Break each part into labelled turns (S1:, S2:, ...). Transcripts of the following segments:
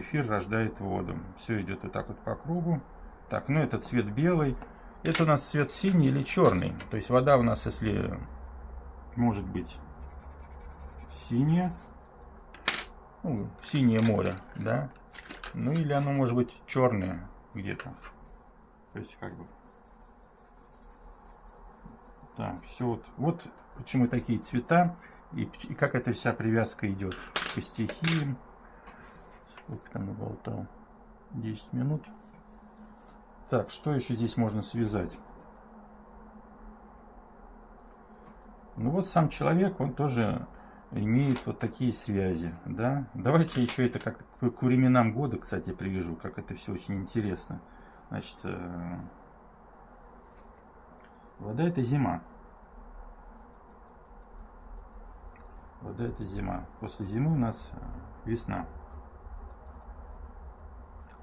S1: эфир рождает воду. Все идет вот так вот по кругу. Так, ну это цвет белый. Это у нас цвет синий или черный. То есть вода у нас, если может быть синяя, ну, синее море, да, ну или оно может быть черное где-то. То есть как бы так, все вот почему такие цвета и как эта вся привязка идет к стихиям. Сколько там я болтал? 10 минут. Так, что еще здесь можно связать? Ну вот сам человек, он тоже имеет вот такие связи, да. Давайте еще это как к временам года, кстати, привяжу, как это все очень интересно. Значит, вода это зима. Вода это зима. После зимы у нас весна.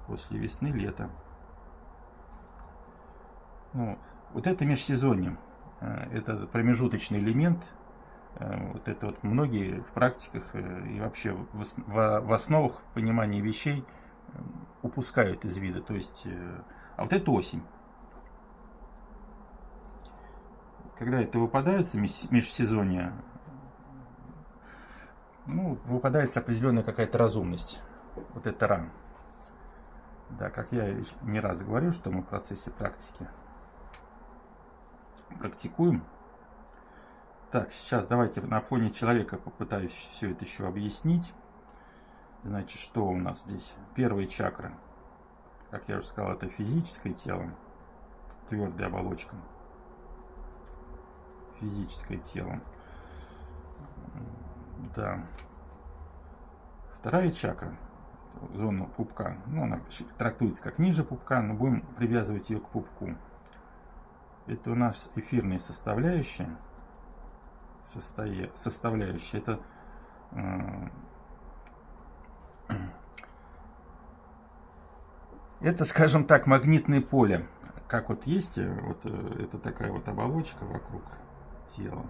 S1: После весны лето. Ну, вот это межсезонье. Это промежуточный элемент. Вот это вот многие в практиках и вообще в основах понимания вещей упускают из вида. То есть, а вот это осень. Когда это выпадает межсезонье, ну, выпадает определенная какая-то разумность. Вот это ран. Да, как я не раз говорю, что мы в процессе практики практикуем. Так, сейчас давайте на фоне человека попытаюсь все это еще объяснить. Значит, что у нас здесь? Первая чакра. Как я уже сказал, это физическое тело, твердая оболочка. Физическое тело. Да. Вторая чакра, зона пупка, ну, она трактуется как ниже пупка, но будем привязывать ее к пупку. Это у нас эфирная составляющая. Это это, скажем так, магнитное поле. Как вот есть, вот это такая вот оболочка вокруг тела.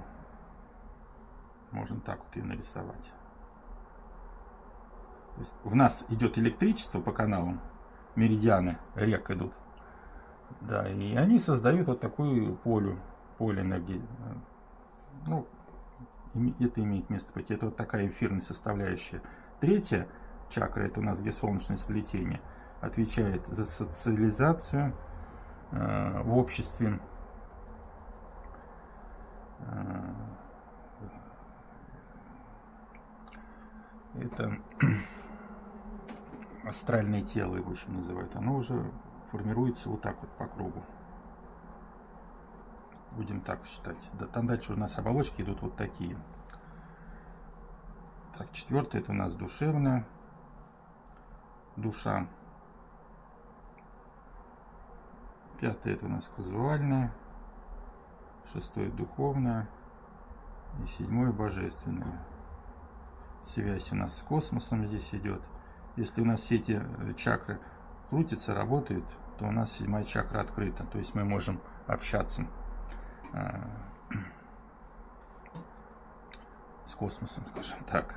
S1: Можно так вот ее нарисовать. То есть в нас идет электричество по каналам, меридианы рек идут. Да, и они создают вот такую поле энергии. Ну, это имеет место быть. Это вот такая эфирная составляющая. Третья чакра, это у нас где солнечное сплетение, отвечает за социализацию в обществе. Это астральное тело его еще называют. Оно уже формируется вот так вот по кругу. Будем так считать. Да, там дальше у нас оболочки идут вот такие. Так, четвертое это у нас душевная душа. Пятое это у нас казуальная. Шестое духовное. И седьмое божественное. Связь у нас с космосом здесь идет. Если у нас все эти чакры крутятся, работают, то у нас седьмая чакра открыта. То есть мы можем общаться с космосом, скажем так.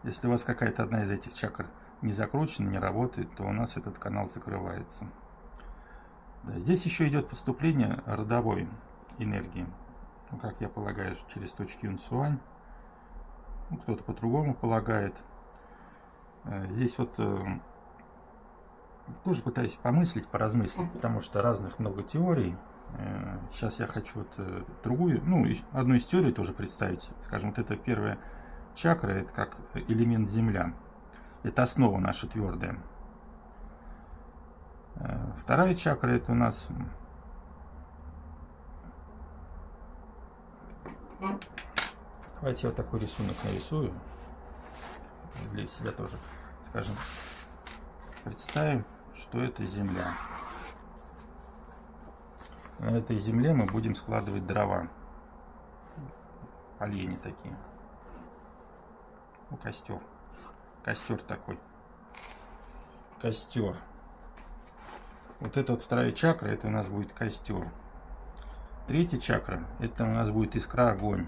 S1: Если у вас какая-то одна из этих чакр не закручена, не работает, то у нас этот канал закрывается. Да, здесь еще идет поступление родовой энергии. Ну, как я полагаю, через точки Юнь-Сюань. Ну, кто-то по-другому полагает. Здесь вот тоже пытаюсь помыслить, поразмыслить, потому что разных много теорий. Сейчас я хочу вот другую, ну, одну из теорий тоже представить. Скажем, вот это первая чакра, это как элемент Земля. Это основа наша твердая. Вторая чакра, это у нас... Давайте я вот такой рисунок нарисую. Для себя тоже, скажем, представим, что это Земля. На этой земле мы будем складывать дрова. Олени такие. Ну, костер. Костер такой. Костер. Вот это вот вторая чакра, это у нас будет костер. Третья чакра, это у нас будет искра, огонь.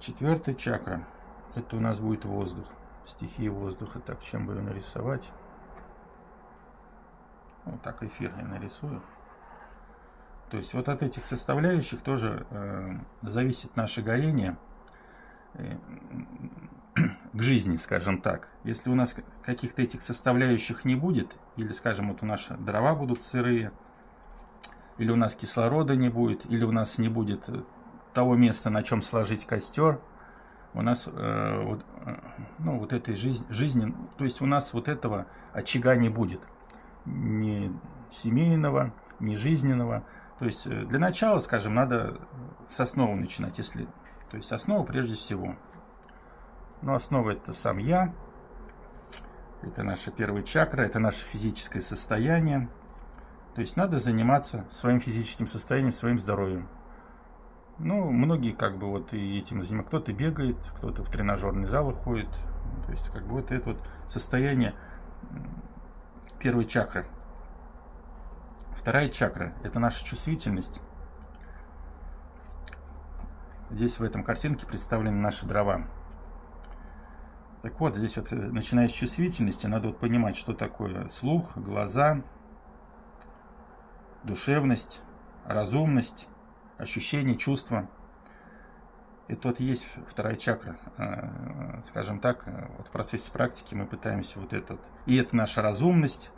S1: 4-я чакра. Это у нас будет воздух. Стихия воздуха. Так, чем бы ее нарисовать? Вот так эфир я нарисую. То есть вот от этих составляющих тоже зависит наше горение к жизни, скажем так. Если у нас каких-то этих составляющих не будет, или, скажем, вот у нас дрова будут сырые, или у нас кислорода не будет, или у нас не будет того места, на чем сложить костер, у нас вот этой жизни, то есть у нас вот этого очага не будет, ни семейного, ни жизненного. То есть для начала, скажем, надо с основы начинать, то есть основа прежде всего. Но основа — это сам я, это наша 1-я чакра, это наше физическое состояние. То есть надо заниматься своим физическим состоянием, своим здоровьем. Ну, многие как бы вот и этим занимаются. Кто-то бегает, кто-то в тренажерный зал ходит. То есть как бы вот это вот состояние 1-й чакры. 2-я чакра — это наша чувствительность. Здесь в этом картинке представлены наши дрова. Так вот, здесь вот, начиная с чувствительности, надо вот понимать, что такое слух, глаза, душевность, разумность, ощущения, чувства. Это вот и есть 2-я чакра. Скажем так, вот в процессе практики мы пытаемся вот этот... И это наша разумность,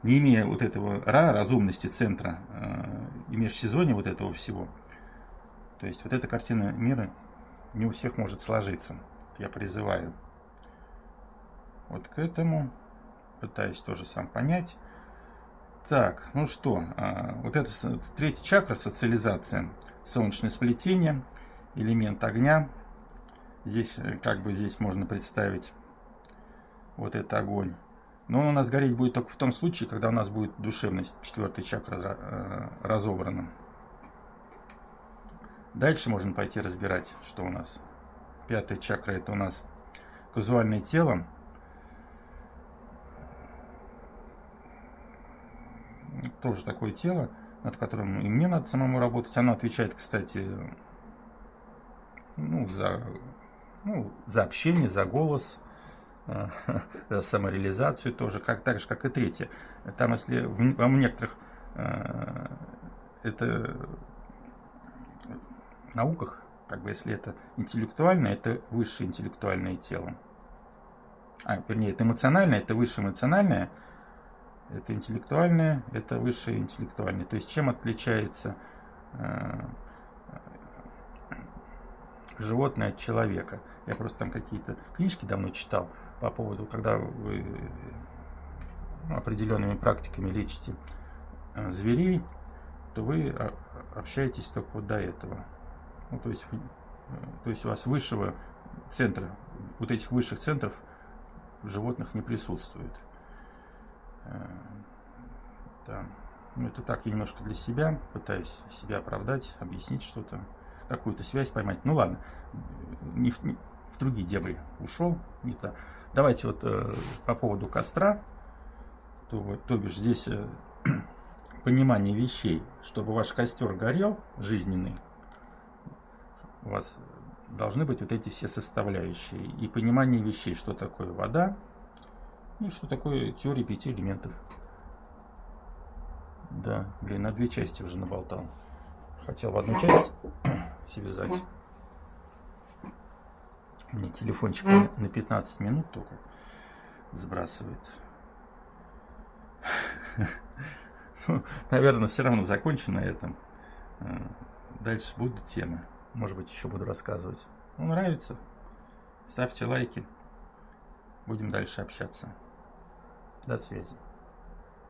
S1: не имея вот этого разумности центра, и межсезонья вот этого всего. То есть вот эта картина мира не у всех может сложиться. Я призываю вот к этому. Пытаюсь тоже сам понять. Так, ну что, вот это 3-я чакра, социализация, солнечное сплетение, элемент огня. Здесь, как бы здесь можно представить вот это огонь. Но он у нас гореть будет только в том случае, когда у нас будет душевность, 4-я чакра разобрана. Дальше можно пойти разбирать, что у нас. 5-я чакра — это у нас казуальное тело. Тоже такое тело, над которым и мне надо самому работать. Оно отвечает, кстати, за общение, за голос, за самореализацию тоже, так же, как и 3-я. Там, если в некоторых это науках, как бы, если это интеллектуальное, это высшее интеллектуальное тело. Вернее, это эмоциональное, это высшее эмоциональное, это интеллектуальное, это высшее интеллектуальное. То есть чем отличается животное от человека? Я просто там какие-то книжки давно читал по поводу, когда вы определенными практиками лечите зверей, то вы общаетесь только вот до этого. Ну, то есть у вас высшего центра, вот этих высших центров в животных не присутствует. Да. Ну, это так, я немножко для себя пытаюсь себя оправдать, объяснить что-то, какую-то связь поймать. Ну ладно, не в другие дебри ушел. Не то. Давайте вот по поводу костра, то бишь здесь понимание вещей, чтобы ваш костер горел жизненный, у вас должны быть вот эти все составляющие. И понимание вещей, что такое вода, и что такое теория 5 элементов. Да, блин, на 2 части уже наболтал. Хотел в одну часть связать. Мне телефончик на 15 минут только сбрасывает. Наверное, все равно закончу на этом. Дальше будут темы. Может быть, еще буду рассказывать. Ну, нравится? Ставьте лайки. Будем дальше общаться. До связи.